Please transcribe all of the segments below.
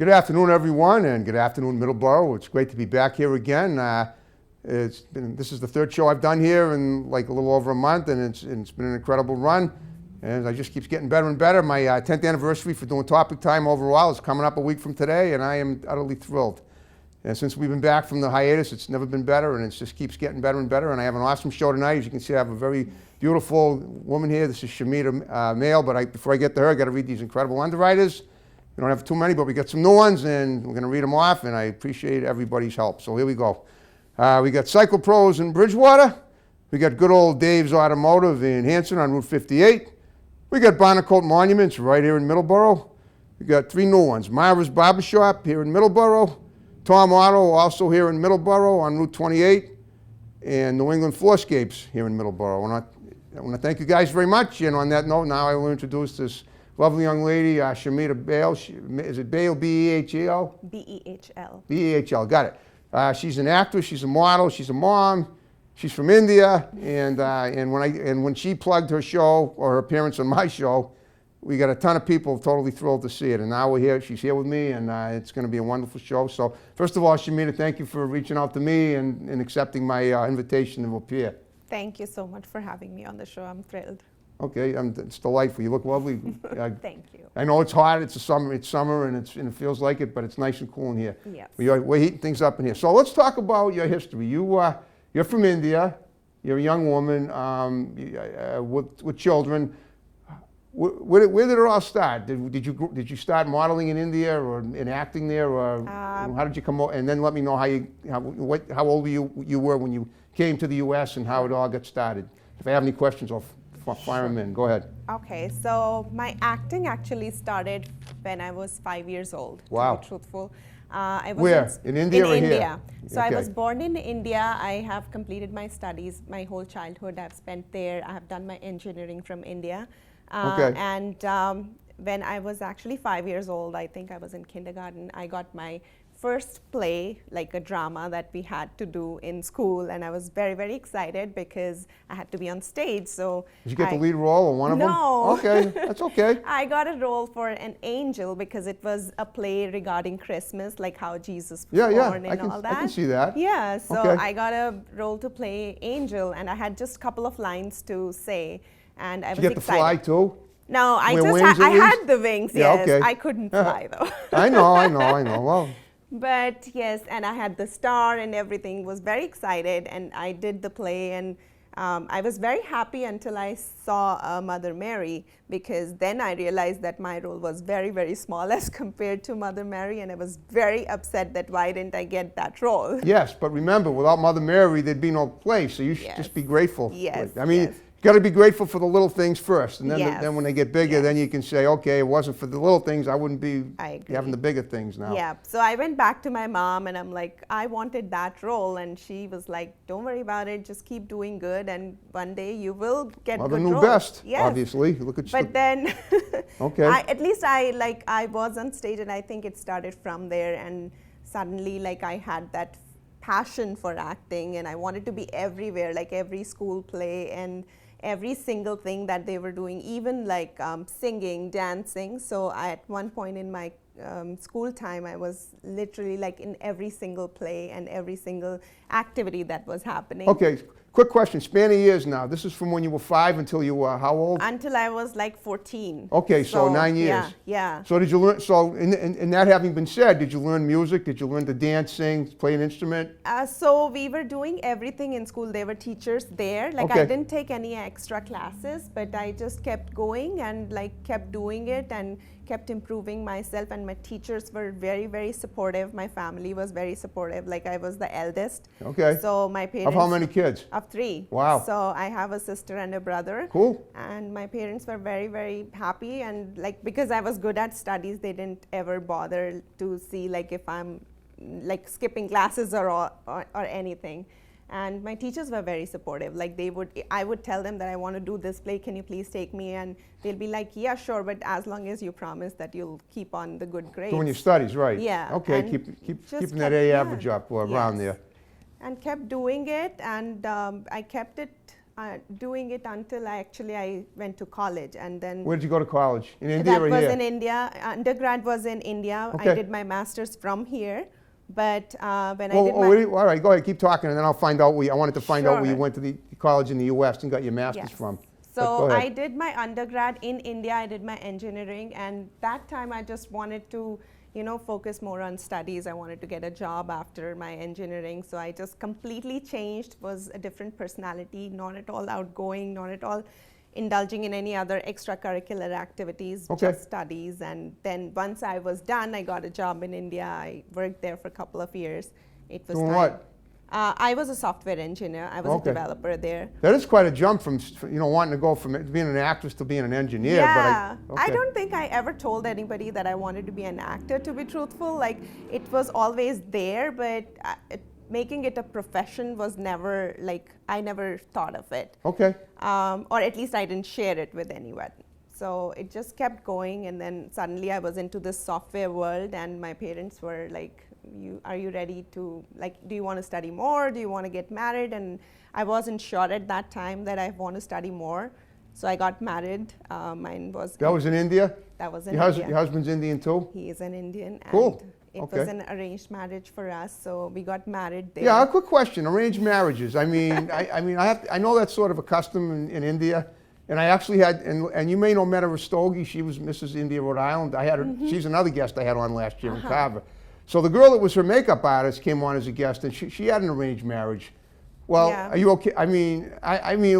Good afternoon, everyone, and good afternoon, Middleborough. It's great to be back here again. This is the third show I've done here in like a little over a month, and it's been an incredible run. And it just keeps getting better and better. My 10th anniversary for doing Topic Time overall is coming up a week from today, and I am utterly thrilled. And since we've been back from the hiatus, it's never been better, and it just keeps getting better and better. And I have an awesome show tonight. As you can see, I have a very beautiful woman here. This is Shamita, male, but before I get to her, I got to read these incredible underwriters. We don't have too many, but we got some new ones, and we're going to read them off, and I appreciate everybody's help. So here we go. We got Cycle Pros in Bridgewater. We got good old Dave's Automotive in Hanson on Route 58. We got Barnacote Monuments right here in Middleborough. We got three new ones. Myra's Barbershop here in Middleborough. Tom Auto also here in Middleborough on Route 28. And New England Floorscapes here in Middleborough. I want to thank you guys very much. And on that note, now I will introduce this lovely young lady, Shamita Behl. Is it Behl, B-E-H-E-L? B-E-H-L. B-E-H-L, got it. She's an actress, she's a model, she's a mom, she's from India, and when she plugged her show, or her appearance on my show, we got a ton of people totally thrilled to see it. And now we're here, she's here with me, and it's going to be a wonderful show. So first of all, Shamita, thank you for reaching out to me and accepting my invitation to appear. Thank you so much for having me on the show. I'm thrilled. Okay, it's delightful. You look lovely. Thank you. I know it's hot. It's summer, and it feels like it, but it's nice and cool in here. Yes. We're heating things up in here. So let's talk about your history. You're from India. You're a young woman with children. Where did it all start? Did you start modeling in India or in acting there, or how did you come over? And then let me know how old you were when you came to the U.S. and how it all got started. If I have any questions, I'll fire them in. Go ahead. Okay, so my acting actually started when I was 5 years old. Wow. To be truthful. Where? In India or India. here? So Okay. I was born in India. I have completed my studies. My whole childhood I've spent there. I have done my engineering from India. Okay. And when I was actually 5 years old, I think I was in kindergarten, I got my first play, like a drama that we had to do in school, and I was very, very excited because I had to be on stage. So Did you get the lead role in one of them? No. Okay, that's okay. I got a role for an angel because it was a play regarding Christmas, like how Jesus was born and all that. I can see that. Yeah, so Okay. I got a role to play angel, and I had just a couple of lines to say, and I was Did you get excited. to fly too? No, I Wear just wings I at least? had the wings. Yeah, Yes, okay. I couldn't fly though. I know. Well, But yes, and I had the star and everything, was very excited, and I did the play, and I was very happy until I saw Mother Mary, because then I realized that my role was very, very small as compared to Mother Mary, and I was very upset that why didn't I get that role. yes, but remember, without Mother Mary, there'd be no play, so you should Yes. just be grateful. Yes, I mean, yes. you got to be grateful for the little things first, and then Yes. then when they get bigger, Yes. then you can say, okay, it wasn't for the little things, I wouldn't be I agree. having the bigger things now. Yeah, so I went back to my mom and I'm like, I wanted that role, and she was like, don't worry about it, just keep doing good, and one day you will get Mother good knew roles. best, Yes. obviously. Look at But then, Okay. at least I was on stage, and I think it started from there, and suddenly like I had that passion for acting, and I wanted to be everywhere, like every school play and every single thing that they were doing, even like singing, dancing. So at one point in my school time, I was literally like in every single play and every single activity that was happening. Okay, quick question, span of years now. This is from when you were 5 until you were how old? Until I was like 14. Okay, so 9 years. Yeah, yeah. So did you learn, so in that having been said, did you learn music? Did you learn to dance, sing, play an instrument? So we were doing everything in school. There were teachers there. Like Okay. I didn't take any extra classes, but I just kept going and like kept doing it and kept improving myself. And my teachers were very, very supportive. My family was very supportive. Like I was the eldest. Okay. So my parents. Of how many kids? Of 3. Wow. So I have a sister and a brother. Cool. And my parents were very, very happy, and like because I was good at studies, they didn't ever bother to see like if I'm like skipping classes or anything. And my teachers were very supportive. Like I would tell them that I want to do this play, can you please take me? And they'll be like, yeah, sure, but as long as you promise that you'll keep on the good grades. Doing your studies, right? Yeah. Okay, and keeping that A average up or around there. And kept doing it, and I kept it doing it until I went to college, and then Where did you go to college? In India that or was here? in India. Undergrad was in India. Okay. I did my master's from here, but when I Well, did all right, go ahead, keep talking, and then I'll find out I wanted to find out where you Sure. went to the college in the U.S. and got your master's Yes. from. But So go ahead. I did my undergrad in India. I did my engineering, and that time I just wanted to, focus more on studies. I wanted to get a job after my engineering, so I just completely changed. Was a different personality, not at all outgoing, not at all indulging in any other extracurricular activities, Okay. just studies. And then once I was done, I got a job in India. I worked there for a couple of years. It was Doing time. what? I was a software engineer. I was Okay. a developer there. That is quite a jump from wanting to go from being an actress to being an engineer. Yeah, But I don't think I ever told anybody that I wanted to be an actor, to be truthful. Like, it was always there, but making it a profession was never, I never thought of it. Okay. Or at least I didn't share it with anyone. So it just kept going, and then suddenly I was into this software world, and my parents were like, are you ready to, do you want to study more? Do you want to get married? And I wasn't sure at that time that I want to study more. So I got married. Mine was. That was in India? That was in Your India. husband's Indian too? He is an Indian. Cool. And it Okay. was an arranged marriage for us, so we got married there. Yeah, a quick question. Arranged marriages. I mean, I know that's sort of a custom in India. And I actually had, and you may know Meta Rastogi. She was Mrs. India, Rhode Island. I had her, she's another guest I had on last year in Carver. So the girl that was her makeup artist came on as a guest, and she had an arranged marriage. Well, Yeah. are you okay? I mean,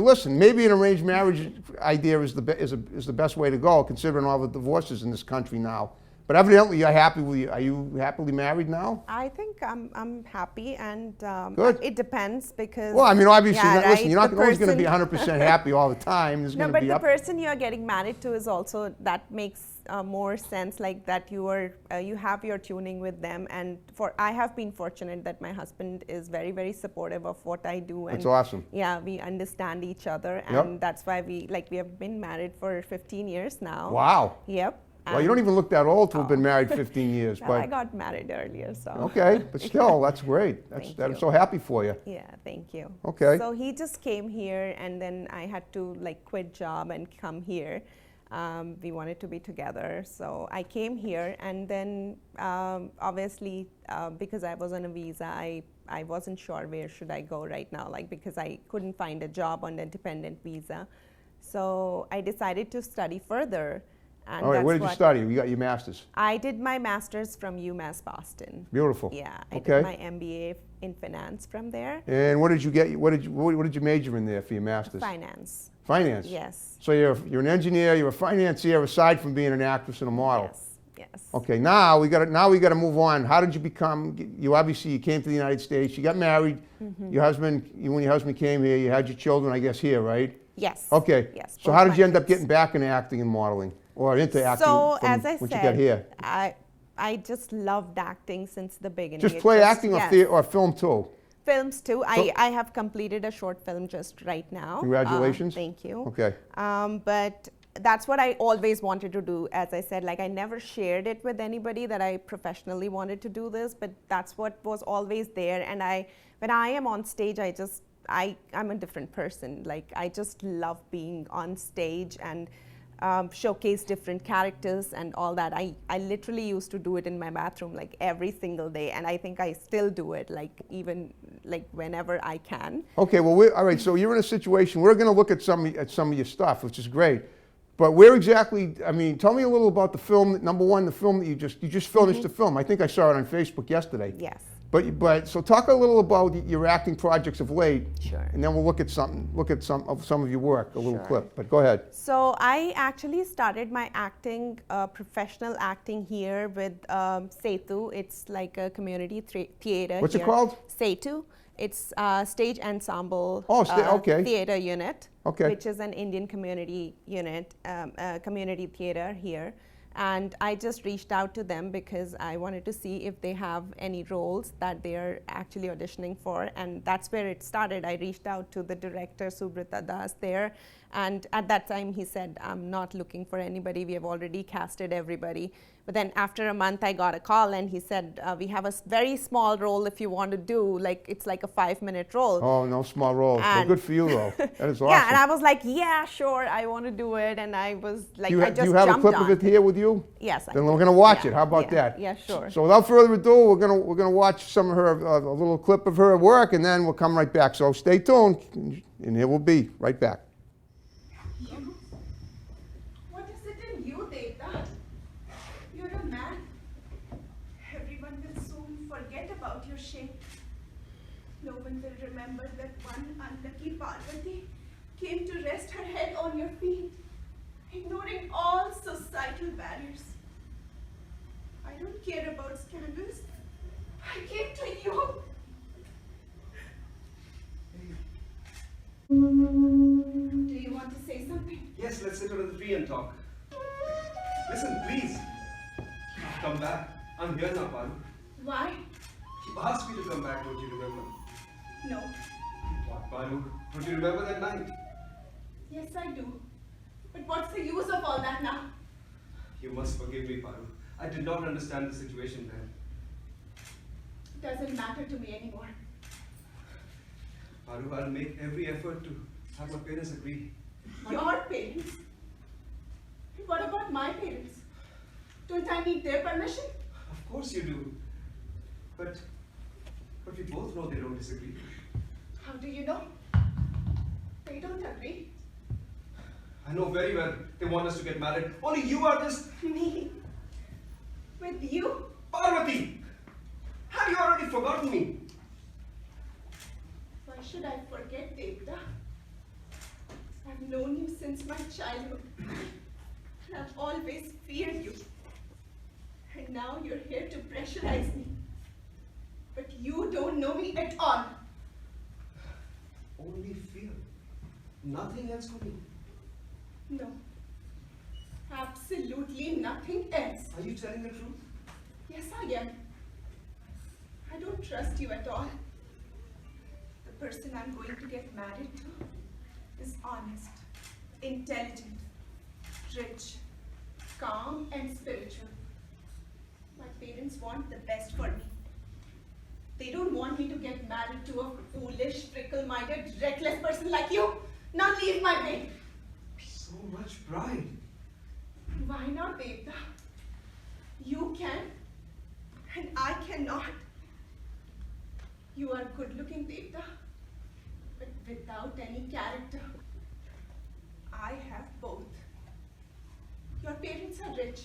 listen, maybe an arranged marriage idea is the best way to go, considering all the divorces in this country now. But evidently, you're happy with you. Are you happily married now? I think I'm happy, and Good. it depends because. Well, I mean, obviously, yeah, listen, right, you're not the always going to be person- 100% happy all the time. There's No, going to but be the up. person you are getting married to is also, that makes more sense, like that you have your tuning with them. And I have been fortunate that my husband is very, very supportive of what I do. And That's awesome. yeah, we understand each other, Yep. and that's why we have been married for 15 years now. Wow. Yep. Well, you don't even look that old to have been married 15 years, Well, I but got married earlier, so. okay, but still, that's great. Thank I'm you. so happy for you. Yeah, thank you. Okay. So he just came here, and then I had to quit job and come here. We wanted to be together, so I came here, and then obviously because I was on a visa, I wasn't sure where should I go right now, because I couldn't find a job on a dependent visa. So I decided to study further. And All right, that's where did you what- study? You got your master's. I did my master's from UMass Boston. Beautiful. Yeah, I Okay. did my MBA in finance from there. And what did you get? What did you major in there for your master's? Finance. Finance. Yes. So you're an engineer. You're a financier, aside from being an actress and a model. Yes. Yes. Okay. Now we got to move on. How did you become? You came to the United States. You got married. Mm-hmm. When your husband came here, you had your children, I guess, here, right? Yes. Okay. Yes. So both how did my you end up kids. getting back into acting and modeling, or into acting So from as I once said, you got here? I just loved acting since the beginning. Just It play acting yes. or film too. Films too. I have completed a short film just right now. Congratulations. Thank you. Okay. But that's what I always wanted to do. As I said, I never shared it with anybody that I professionally wanted to do this, but that's what was always there. And when I am on stage, I'm a different person. I just love being on stage and showcase different characters and all that. I literally used to do it in my bathroom every single day, and I think I still do it even whenever I can. Okay, well, all right, so you're in a situation, we're going to look at some of your stuff, which is great. But where exactly, tell me a little about the film, number one, the film that you just finished the film. I think I saw it on Facebook yesterday. Yes. But so talk a little about your acting projects of late. Sure. And then we'll look at some of your work, a little Sure. clip. But go ahead. So I actually started my acting, professional acting here with Setu. It's like a community theater. What's here. it called? Setu. It's stage ensemble Okay. theater unit, Okay. which is an Indian community unit, community theater here. And I just reached out to them because I wanted to see if they have any roles that they're actually auditioning for. And that's where it started. I reached out to the director, Subrita Das, there. And at that time, he said, I'm not looking for anybody. We have already casted everybody. But then after a month, I got a call and he said, we have a very small role if you want to do, like it's like a 5-minute role. Oh, no small roles. Well, And- good for you, though. That is awesome. Yeah, and I was like, yeah, sure, I want to do it. And I was like, do you, I do just you have a jumped clip on of it here with you? Yes. I Then do. we're going to watch Yeah, it. How about yeah, that? Yeah, sure. So without further ado, we're gonna watch some of her a little clip of her work, and then we'll come right back. So stay tuned, and here we'll be right back. What is it in you, Devta? You're a man. Everyone will soon forget about your shape. No one will remember that one unlucky Parvati came to rest her head on your feet, ignoring all societal barriers. I don't care about scandals. I came to you. Do you want to say something? Yes, let's sit under the tree and talk. Listen, please. Come back. I'm here now, Paru. Why? You asked me to come back, don't you remember? No. What, Paru? Don't you remember that night? Yes, I do. But what's the use of all that now? You must forgive me, Paru. I did not understand the situation then. It doesn't matter to me anymore. Paru, I'll make every effort to have my parents agree. Your parents? What about my parents? Don't I need their permission? Of course you do. But we both know they don't disagree. How do you know? They don't agree. I know very well they want us to get married. Only you are this Me? With you? Parvati! Have you already forgotten me? Why should I forget, Devta? I've known you since my childhood. And I've always feared you. And now you're here to pressurize me. But you don't know me at all. Only fear. Nothing else for me. No. Absolutely nothing else. Are you telling the truth? Yes, I am. I don't trust you at all. The person I'm going to get married to is honest, intelligent, rich, calm, and spiritual. My parents want the best for me. They don't want me to get married to a foolish, fickle-minded, reckless person like you. Now leave my way. So much pride. Why not, Devta? You can, and I cannot. You are good-looking, Devta, but without any character. I have both. Your parents are rich,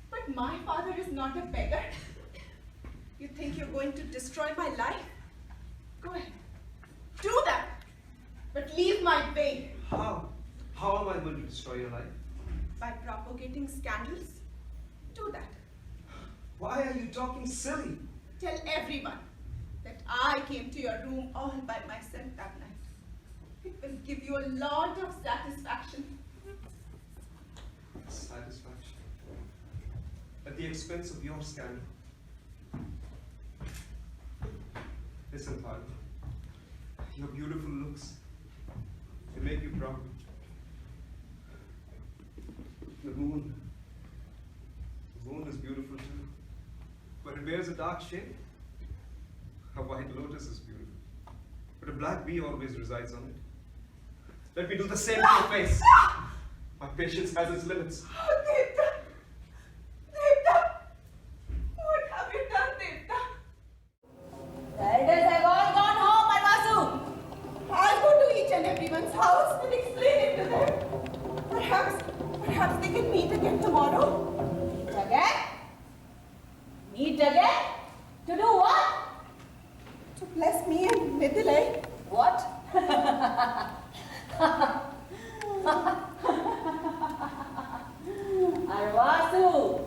but my father is not a beggar. You think you're going to destroy my life? Go ahead. Do that. But leave my way. How? How am I going to destroy your life? By propagating scandals? Do that. Why are you talking silly? Tell everyone that I came to your room all by myself that night. It will give you a lot of satisfaction. Satisfaction. At the expense of your scandal. Listen, Paru. Your beautiful looks, they make you proud. The moon is beautiful too, but it wears a dark shade. A white lotus is beautiful, but a black bee always resides on it. Let me do the same to your face. My patience has its limits. Oh, Devta! Devta! What have you done, Devta? The elders have all gone home, Arvasu. I'll go to each and everyone's house and explain it to them. Perhaps they can meet again tomorrow. Meet again? Meet again? To do what? To bless me and Midilay. What? Arvasu,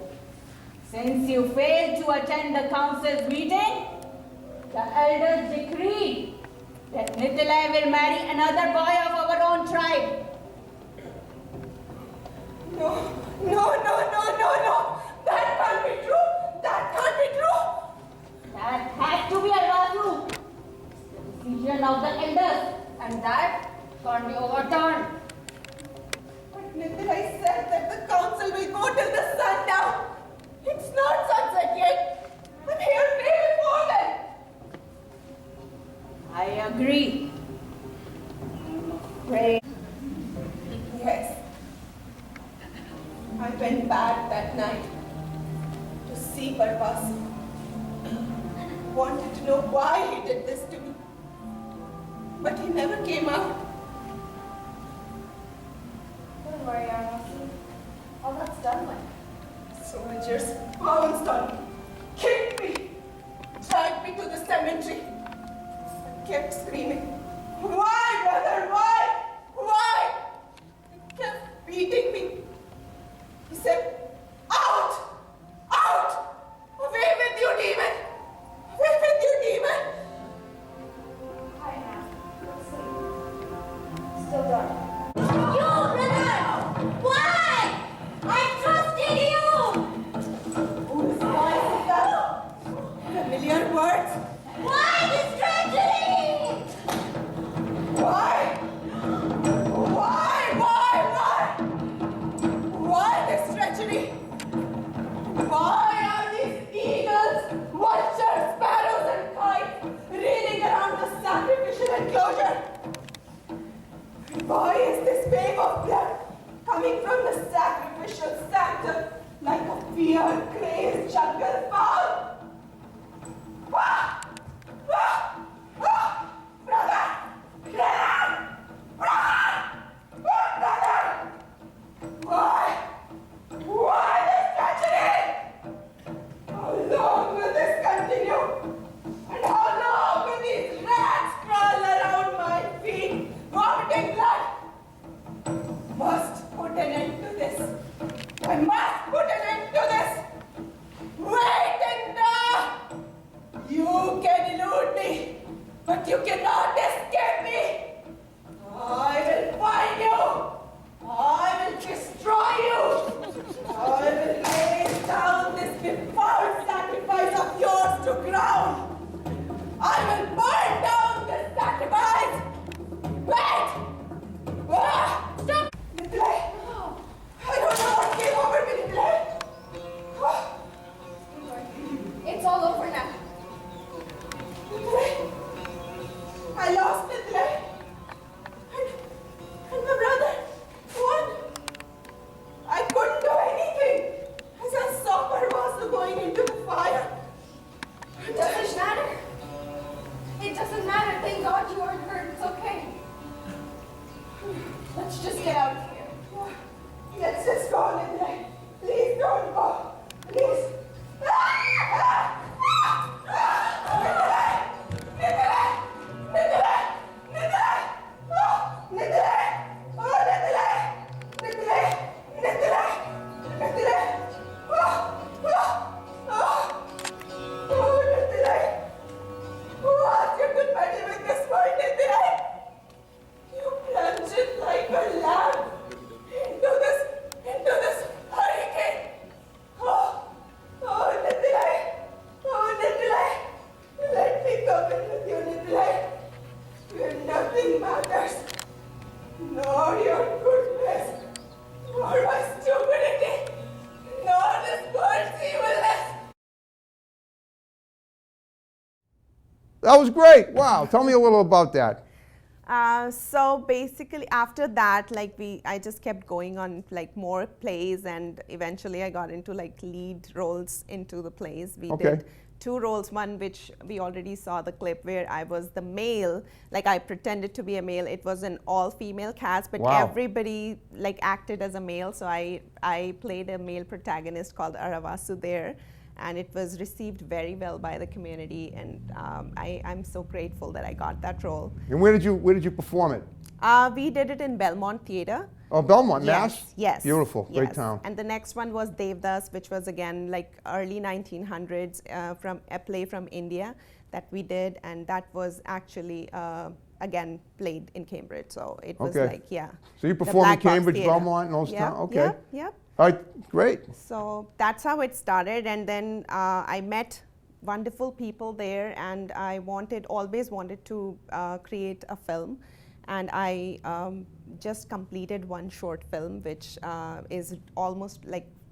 since you failed to attend the council's meeting, the elders decreed that Nitilai will marry another boy of our own tribe. No. That can't be true. That can't be true. That has to be Arvasu. The decision of the elders, and that can't be overturned. But Midilay said that the council will go till the sun down. It's not sunset yet. I'm here way before then. I agree. I'm afraid. Yes. I went back that night to see Barbasu. Wanted to know why he did this to me. But he never came out. Don't worry, Arvasu. All that's done with. Soldiers pounced on me, kicked me, dragged me to the cemetery. I kept screaming, "Why, brother, why? Why?" He kept beating me. He said, "Out! Out! Away with you, demon! Away with you, demon!" Hi, Anna. Let's sleep. Still dark. You, brother! Why? I trusted you! Whose voice is that? Familiar words? Why this tragedy? Why? Why this treachery? Why are these eagles, vultures, sparrows, and kites reeling around the sacrificial enclosure? Why is this wave of blood coming from the sacrificial sanctum like a fear-crazed jungle fowl? Ah! Ah! Ah! Brother! Brother! Brother! Brother! Why? Why this tragedy? How long will this continue? And how long will these rats crawl around my feet, vomiting blood? Must put an end to this. I must put an end to this. Wait, Inda! You can elude me, but you cannot escape me. I will find you. I will destroy you. I will lay down this default sacrifice of yours to ground. I will burn down this sacrifice. Wait! Ah! Stop! Nikolai! I don't know what came over me, Nikolai. Ah! It's all over now. Nikolai! I lost Nikolai. And my brother won. I couldn't do anything as I saw Barbasu going into the fire. It doesn't matter. It doesn't matter. Thank God you aren't hurt. It's okay. Let's just get out of here. Let's just go, Nikolai. Please don't go. Please. You plunged like a lamb into this hurricane. Oh, Nikolai. Oh, Nikolai. Let me come in with you, Nikolai. Where nothing matters. Nor your goodness, nor my stupidity, nor this world's evilness. That was great. Wow. Tell me a little about that. So basically after that, I just kept going on more plays, and eventually I got into lead roles into the plays. We Okay. did 2 roles, one which we already saw the clip where I was the male, I pretended to be a male. It was an all-female cast, but Wow. everybody acted as a male, so I played a male protagonist called Aravasu there. And it was received very well by the community, and I'm so grateful that I got that role. And where did you perform it? We did it in Belmont Theater. Oh, Belmont, Mass? Yes. Beautiful. Great Yes. town. And the next one was Devdas, which was again early 1900s from a play from India that we did, and that was actually again played in Cambridge. So it was Okay. So you the performed in Black Box Cambridge, Theatre. Belmont, and those Yep, towns? Okay. Yep, yep. All right, great. So that's how it started, and then I met wonderful people there, and I always wanted to create a film, and I just completed one short film, which is almost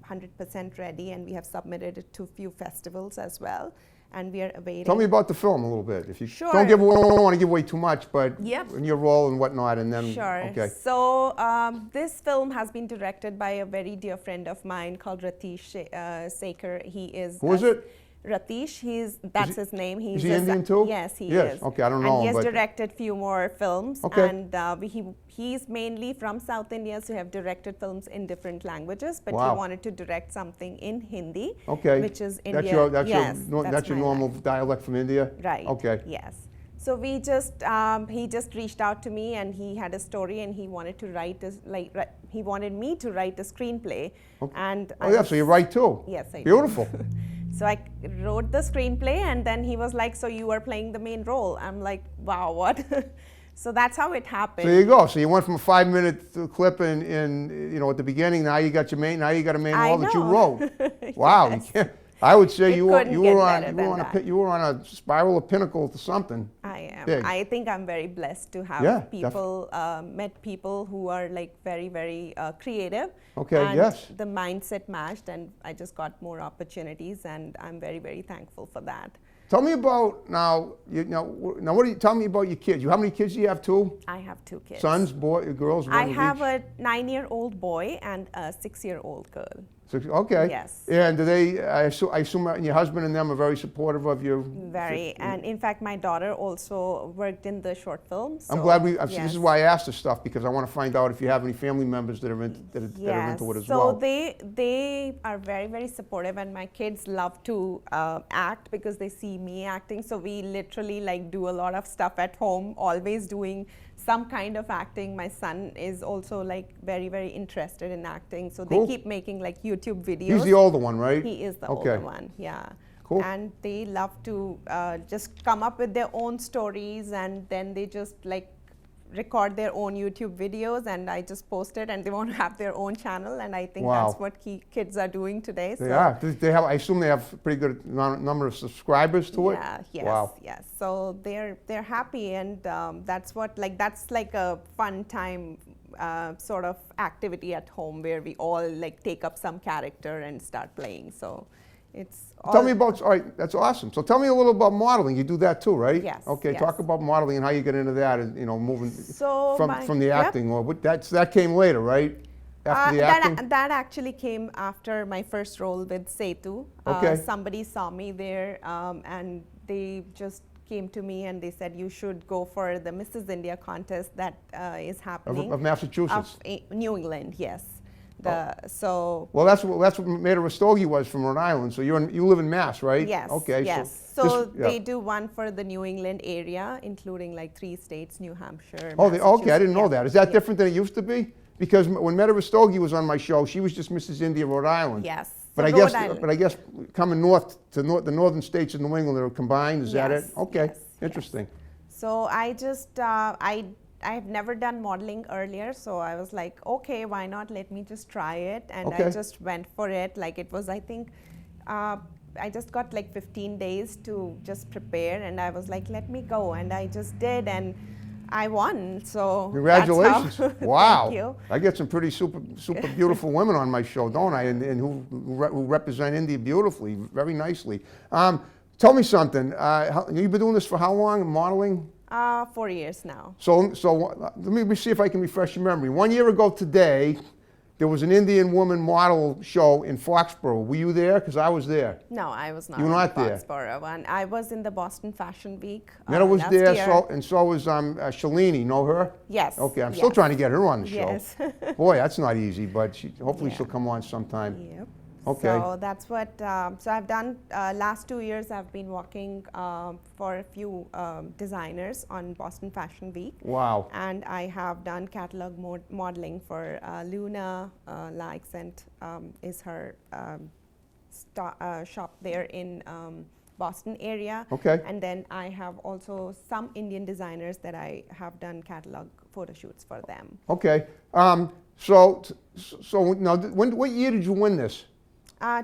100% ready, and we have submitted it to a few festivals as well, and we are awaiting. Tell me about the film a little bit. If you Sure. don't want to give away too much, but Yep. in your role and whatnot, and then Sure. okay. So this film has been directed by a very dear friend of mine called Ratish Sekar. He is. Who is it? Ratish. That's his name. Is he Indian too? Yes, he Yes. is. Okay, I don't know And he him, has but- directed few more films. Okay. And he's mainly from South India, so have directed films in different languages. But Wow. he wanted to direct something in Hindi, Okay. which is That's India. your yes, that's your my normal line. dialect from India. Right. Okay. Yes. So we just he just reached out to me, and he had a story, and he wanted to write he wanted me to write a screenplay. Okay. And Oh yeah. So you write too. Yes, I do. Beautiful. So I wrote the screenplay, and then he was like, "So you are playing the main role?" I'm like, "Wow, what?" So that's how it happened. So there you go. So you went from a 5-minute clip in at the beginning. Now you got a main I role that you know. wrote. Wow. Yes. You can't, I would say It you were couldn't you get were on better you than were on that. you were on a spiral, a pinnacle to something. I am. Big. I think I'm very blessed to have Yeah, people, met people who are like very, very creative. Okay, and yes. the mindset matched, and I just got more opportunities, and I'm very, very thankful for that. Tell me about now. Now what do you tell me about your kids? How many kids do you have? Two I have 2 kids. sons, girls. I one of have each? a 9-year-old boy and a 6-year-old girl. Okay. Yes. And do they? I assume your husband and them are very supportive of you. Very, and in fact, my daughter also worked in the short film. I'm so, glad This yes. is why I asked this stuff, because I want to find out if you have any family members that are into it as so well. they are very, very supportive, and my kids love to act because they see me acting. So we literally like do a lot of stuff at home, always doing some kind of acting. My son is also like very, very interested in acting. So Cool. they keep making like YouTube videos. He's the older one, right? He is the Okay. older one, yeah. Cool. And they love to just come up with their own stories, and then they just like record their own YouTube videos, and I just post it, and they want to have their own channel, and I think Wow. that's what kids are doing today. They are. They have. I assume they have a pretty good number of subscribers to it. Yeah, yes, Wow. yes. So they're happy, and that's like a fun time sort of activity at home where we all like take up some character and start playing. So it's all Tell me about. All right, that's awesome. So tell me a little about modeling. You do that too, right? Yes, Okay. yes. Talk about modeling and how you get into that, and moving So from the yep. acting, or that came later, right? After the acting. That actually came after my first role with Setu. Okay. Somebody saw me there, and they just came to me and they said, you should go for the Mrs. India contest that is happening. Of Massachusetts. New England, yes. Well, that's what Maida Rastogi was from Rhode Island. So you live in Mass, right? Yes. Okay. Yes. So they do one for the New England area, including like 3 states: New Hampshire. Okay. I didn't know yeah. that. Is that Yeah. different than it used to be? Because when Maida Rastogi was on my show, she was just Mrs. India, Rhode Island. Yes. But So I guess, Rhode Island. but I guess coming north to the northern states of New England are combined. Is that it? Yes, Okay. yes, Interesting. So I just I've never done modeling earlier, so I was like, okay, why not? Let me just try it, and Okay. I just went for it. Like it was, I think, I just got like 15 days to just prepare, and I was like, let me go, and I just did, and I won. So Congratulations! That's how, Wow. Thank you. I get some pretty super beautiful women on my show, don't I? And who represent India beautifully, very nicely. Tell me something. You've been doing this for how long? Modeling? 4 years now. So let me see if I can refresh your memory. 1 year ago today, there was an Indian woman model show in Foxborough. Were you there? Because I was there. No, I was not. You were in not there? Foxborough one. I was in the Boston Fashion Week. Netta was last there, year. so was Shalini. Know her? Yes. Okay, I'm still yes. trying to get her on the show. Yes. Boy, that's not easy, but hopefully Yeah. she'll come on sometime. Yep. Okay. So that's what. So I've done last 2 years. I've been working for a few designers on Boston Fashion Week. Wow. And I have done catalog modeling for Luna Accent is her shop there in Boston area. Okay. And then I have also some Indian designers that I have done catalog photo shoots for them. Okay. So now, what year did you win this?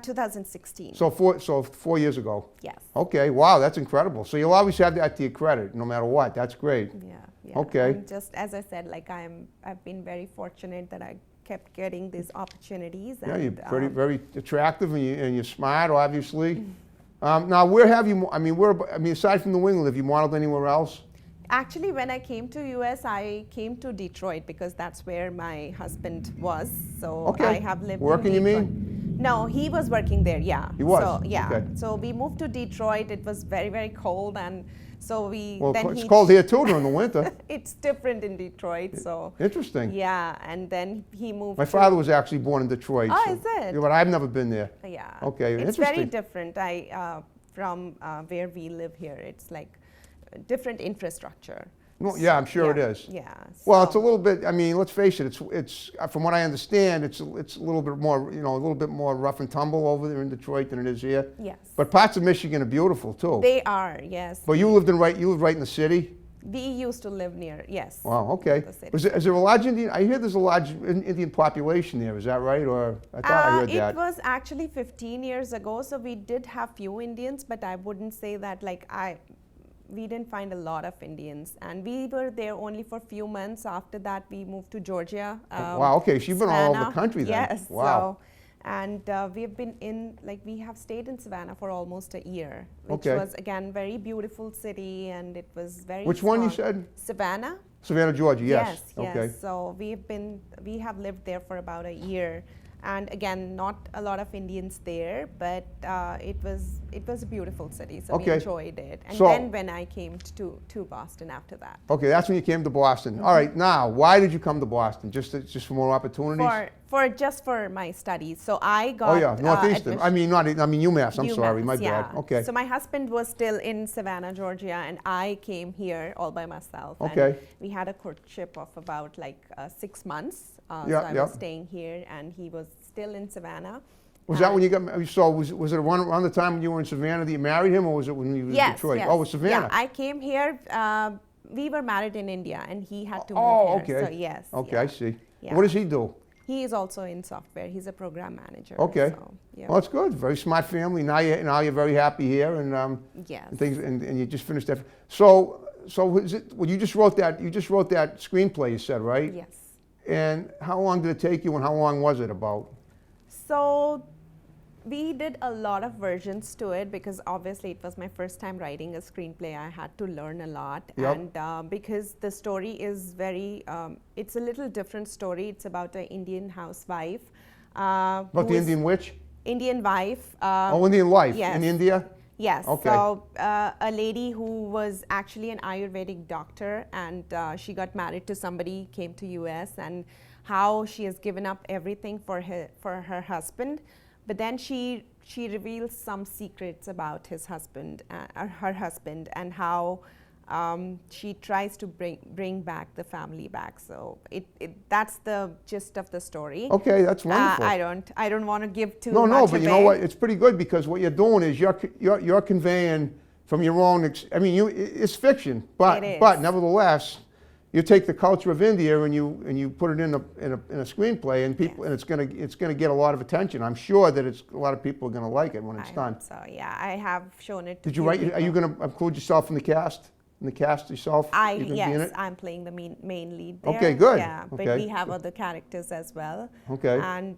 2016. So 4 years ago. Yes. Okay. Wow, that's incredible. So you'll always have that to your credit, no matter what. That's great. Yeah. Okay. And just as I said, like I've been very fortunate that I kept getting these opportunities. Yeah, and, you're very attractive, and you're smart, obviously. Now, where have you? I mean, aside from New England, have you modeled anywhere else? Actually, when I came to US, I came to Detroit because that's where my husband was. So Okay. I have lived Working, you in Detroit. mean? No, he was working there. Yeah. He was? So yeah. Okay. So we moved to Detroit. It was very, very cold, and so we. Well, then it's he- cold here too during the winter. It's different in Detroit. So. Interesting. Yeah, and then he moved. My to- father was actually born in Detroit. Oh, so- is it? Yeah, but I've never been there. Yeah. Okay, It's very interesting. different. From where we live here, it's like different infrastructure. Well, yeah, I'm sure it Yeah, is. Yeah. Well, it's a so- little bit. I mean, let's face it. It's from what I understand, it's a little bit more, a little bit more rough and tumble over there in Detroit than it is here. Yes. But parts of Michigan are beautiful too. They are, yes. But you lived right in the city. We used to live near, yes. Wow. Okay. the city. Is there a large Indian? I hear there's a large Indian population there. Is that right? Or I thought I heard that. It was actually 15 years ago, so we did have few Indians, but I wouldn't say that we didn't find a lot of Indians, and we were there only for a few months. After that, we moved to Georgia. Wow. Okay. So you've been all over the Savannah. country then. Yes. Wow. So, and we've been we have stayed in Savannah for almost a year, which Okay. was again very beautiful city, and it was very. Which one you small. said? Savannah. Savannah, Georgia. Yes. Yes. Okay. So we have lived there for about a year, and again, not a lot of Indians there, but it was a beautiful city, so we Okay. enjoyed it. And So- then when I came to Boston after that, Okay. That's when you came to Boston. All right. Now, why did you come to Boston? Just for more opportunities? for my studies. So I got Oh yeah, Northeastern. admission- I mean UMass. I'm sorry, UMass, my yeah. bad. Okay. So my husband was still in Savannah, Georgia, and I came here all by myself. Okay. And we had a courtship of about 6 months. Yeah, so I yeah. was staying here, and he was still in Savannah. Was that when you got? So was it around the time when you were in Savannah that you married him, or was it when you were in Yes, Detroit? yes. Oh, it was Savannah. Yeah, I came here. We were married in India, and he had to Oh, move here. okay. So yes. Okay, yeah. I see. Yeah. What does he do? He is also in software. He's a program manager. Okay. So, yeah. Well, that's good. Very smart family. Now you're very happy here, and Yes. and things, and you just finished that. So is it? Well, you just wrote that. You just wrote that screenplay. You said, right? Yes. And how long did it take you, and how long was it about? So we did a lot of versions to it because obviously it was my first time writing a screenplay. I had to learn a lot. Yep. And because the story is very, it's a little different story. It's about an Indian housewife. About who the is- Indian witch? Indian wife. Indian wife yes. in India? Yes. Okay. So a lady who was actually an Ayurvedic doctor, and she got married to somebody, came to U.S., and how she has given up everything for her husband, but then she reveals some secrets about his husband, her husband, and how she tries to bring back the family back. So that's the gist of the story. Okay, that's wonderful. I don't want to give too No, much but you know away. what? It's pretty good because what you're doing is you're conveying from your own. It's fiction, but It is. but nevertheless, you take the culture of India and you put it in a screenplay, and people Yes. and it's gonna get a lot of attention. I'm sure that a lot of people are gonna like it when it's I done. hope so yeah, I have shown it to Did you few write? Are you people. gonna include yourself in the cast? In the cast yourself? You're gonna be in Yes, it? I'm playing the main lead there. Okay, good. Yeah, but Okay. we have other characters as well. Okay. And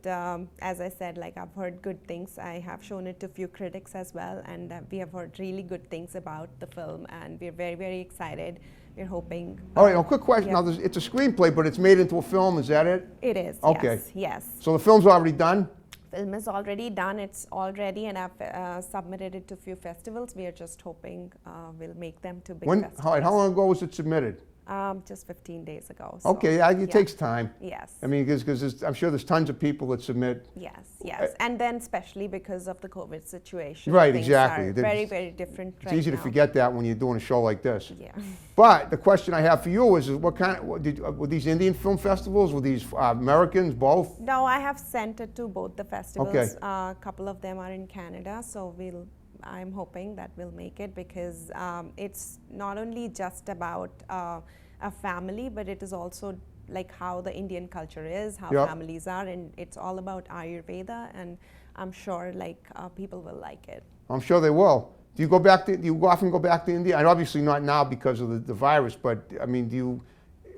as I said, I've heard good things. I have shown it to few critics as well, and we have heard really good things about the film, and we're very, very excited. We're hoping. All right. Now, quick question. yeah. Now, it's a screenplay, but it's made into a film. Is that it? It is. Okay. Yes. So the film's already done. Film is already done. It's all ready, and I've submitted it to few festivals. We are just hoping we'll make them to big festivals. All right. How long ago was it submitted? Just 15 days ago. So, Okay, yeah, it takes time. Yes. I mean, because I'm sure there's tons of people that submit. Yes, and then especially because of the COVID situation. Right, things exactly. Are very, very different It's right easy to now. forget that when you're doing a show like this. Yeah. But the question I have for you is what kind of, were these Indian film festivals? Were these Americans, both? No, I have sent it to both the festivals. Okay. A couple of them are in Canada, so I'm hoping that we'll make it because it's not only just about a family, but it is also like how the Indian culture is, how Yep. families are, and it's all about Ayurveda, and I'm sure people will like it. I'm sure they will. Do you often go back to India? And obviously not now because of the virus, but I mean,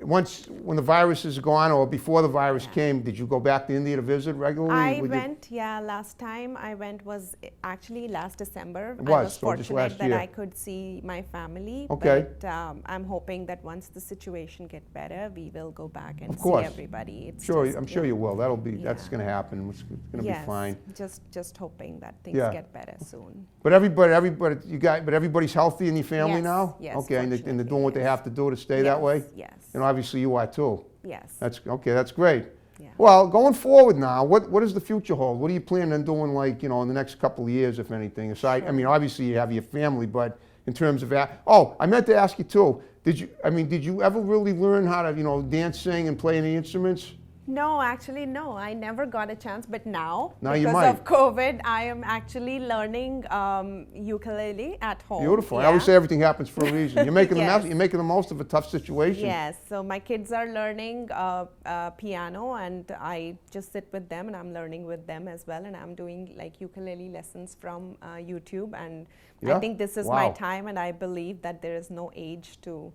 when the virus is gone or before the virus came, did you go back to India to visit regularly? I Would you- went, last time I went was actually last December. It I was, was so just fortunate last that year. I could see my family. Okay. But I'm hoping that once the situation get better, we will go back and Of course. see everybody. It's Sure, just, I'm sure you will. That's Yeah. going to happen. It's going to yes, be fine. Just hoping that things Yeah. get better soon. But everybody's healthy in your family Yes, now? yes, Okay, and they're fortunately, doing what they yes. have to do to stay that way? Yes. And obviously you are too. Yes. That's great. Yeah. Well, going forward now, what does the future hold? What are you planning on doing, like, in the next couple of years, if anything? Aside, I mean, obviously you have your family, but in terms of I meant to ask you too. Did you ever really learn how to, dance, sing, and play any instruments? No, actually, no. I never got a chance, but now Now you because might. of COVID, I am actually learning ukulele at home. Beautiful. I Yeah. always say everything happens for a reason. You're making Yes. you're making the most of a tough situation. Yes, so my kids are learning piano, and I just sit with them, and I'm learning with them as well, and I'm doing like ukulele lessons from YouTube, and Yeah? I think this is my Wow. time, and I believe that there is no age to,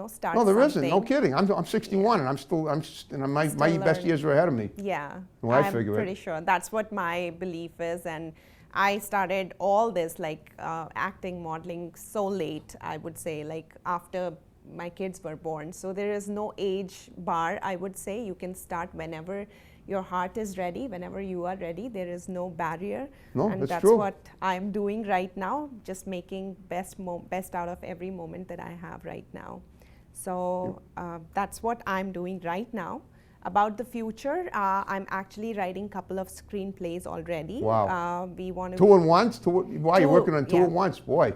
start. No, there something. isn't. No kidding. I'm 61, and my Still best learning. years are ahead of me. Yeah, Well, I I'm figure it. pretty sure that's what my belief is, and I started all this like acting, modeling so late. I would say like after my kids were born. So there is no age bar. I would say you can start whenever your heart is ready, whenever you are ready. There is no barrier, No, and that's that's true. what I'm doing right now. Just making best out of every moment that I have right now. So that's what I'm doing right now. About the future, I'm actually writing a couple of screenplays already. Wow. We want to 2 at once? Why you're Two, working on 2 yeah. at once, boy?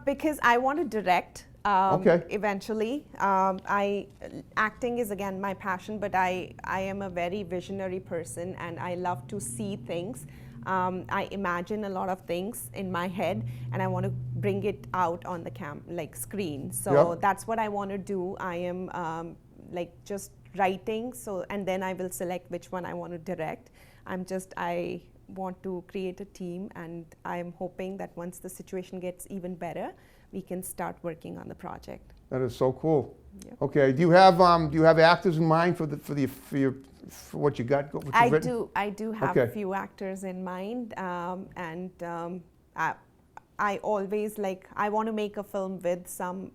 because I want to direct. Okay. Eventually, acting is again my passion, but I am a very visionary person, and I love to see things. I imagine a lot of things in my head, and I want to bring it out on the screen. So Yep. that's what I want to do. I am just writing. So, and then I will select which one I want to direct. I want to create a team, and I'm hoping that once the situation gets even better, we can start working on the project. That is so cool. Yep. Okay. Do you have actors in mind for what you got? What you've written? I do have Okay. a few actors in mind, and I always I want to make a film with some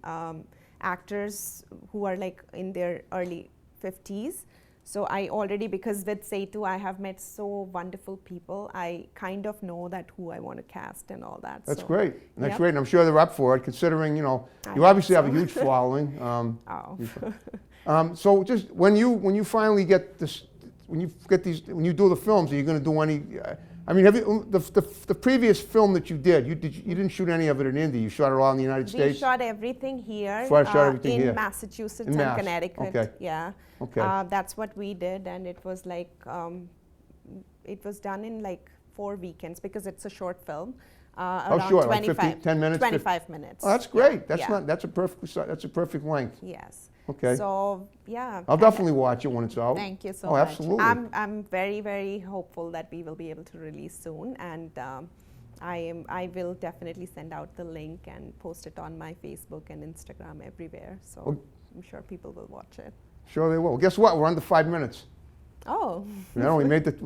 actors who are like in their early 50s. So I already, because with Setu, I have met so wonderful people. I kind of know that who I want to cast and all that. That's so, great. That's yep. great. And I'm sure they're up for it, considering you hope obviously have a so. huge following. Oh. So just when you finally get this, when you do the films, are you going to do any? Have you the previous film that you did? You didn't shoot any of it in India. You shot it all in the United We States. shot everything here Shot everything in here. Massachusetts In and Mass. Connecticut. Okay. Yeah. Okay. That's what we did, and it was it was done in 4 weekends because it's a short film. Around short, like 25, 10 minutes, 25 minutes. Oh, that's great. Yeah. That's a perfect length. Yes. Okay. So yeah. I'll definitely watch it when it's out. Thank you so Oh, much. absolutely. I'm very, very hopeful that we will be able to release soon, and I will definitely send out the link and post it on my Facebook and Instagram everywhere. So Oh. I'm sure people will watch it. Sure they will. Guess what? We're under 5 minutes. Oh. We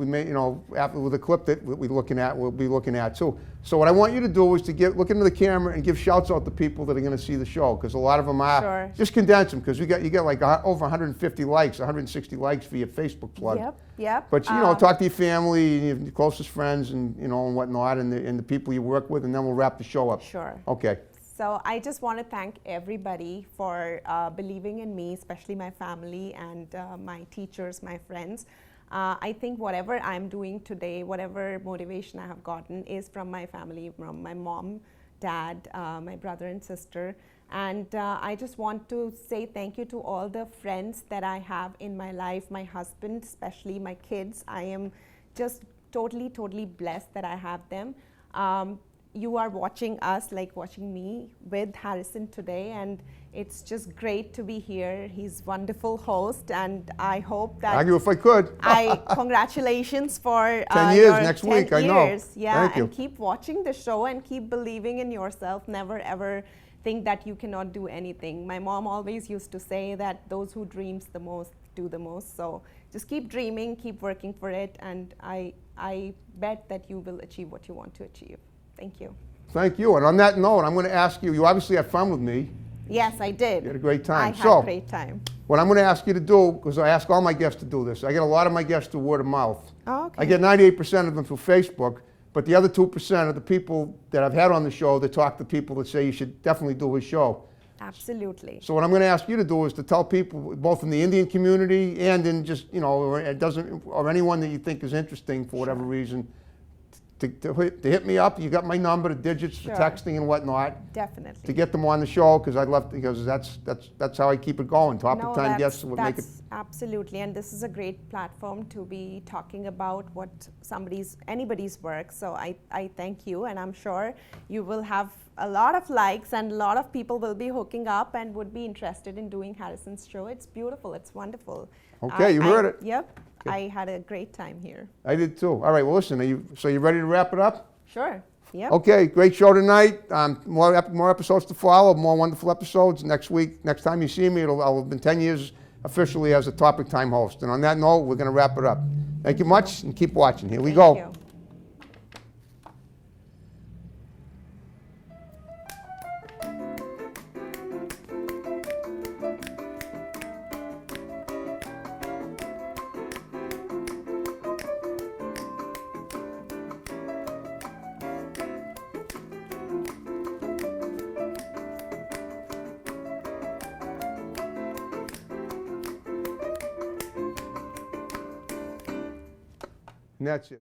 made after with the clip that we'll be looking at too. So what I want you to do is to look into the camera and give shouts out to people that are going to see the show, because a lot of them are. Sure. Just condense them, because you get like over 150 likes, 160 likes for your Facebook plug. Yep. But talk to your family, your closest friends, and and whatnot, and the people you work with, and then we'll wrap the show up. Sure. Okay. So I just want to thank everybody for believing in me, especially my family and my teachers, my friends. I think whatever I'm doing today, whatever motivation I have gotten is from my family, from my mom, dad, my brother and sister. And I just want to say thank you to all the friends that I have in my life, my husband, especially my kids. I am just totally, totally blessed that I have them. You are watching us, watching me with Harrison today, and it's just great to be here. He's wonderful host, and I hope that Argue if I could. congratulations for 10 years your next 10 week, I know. years. Yeah, Thank you. and keep watching the show and keep believing in yourself. Never ever think that you cannot do anything. My mom always used to say that those who dreams the most do the most. So just keep dreaming, keep working for it, and I bet that you will achieve what you want to achieve. Thank you. Thank you. And on that note, I'm going to ask you, you obviously had fun with me. Yes, I did. You had a great time. I had a great time. What I'm going to ask you to do, because I ask all my guests to do this, I get a lot of my guests through word of mouth. Oh, okay. I get 98% of them through Facebook, but the other 2% are the people that I've had on the show that talk to people that say you should definitely do his show. Absolutely. So what I'm going to ask you to do is to tell people, both in the Indian community and in just, you know, or anyone that you think is interesting for whatever reason, to hit me up. You got my number, the digits for Sure. texting and whatnot. Definitely. To get them on the show, because I'd love to, because that's how I keep it going. Topic time guests would make it. That's absolutely, and this is a great platform to be talking about what anybody's work. So I thank you, and I'm sure you will have a lot of likes, and a lot of people will be hooking up and would be interested in doing Harrison's show. It's beautiful. It's wonderful. Okay, you heard it. Yep. I had a great time here. I did too. All right, well listen, so you ready to wrap it up? Sure. Yep. Okay, great show tonight. More episodes to follow, more wonderful episodes. Next week, next time you see me, I'll have been 10 years officially as a Topic Time host. And on that note, we're going to wrap it up. Thank you much, and keep watching. Here we go. Thank you. And that's it.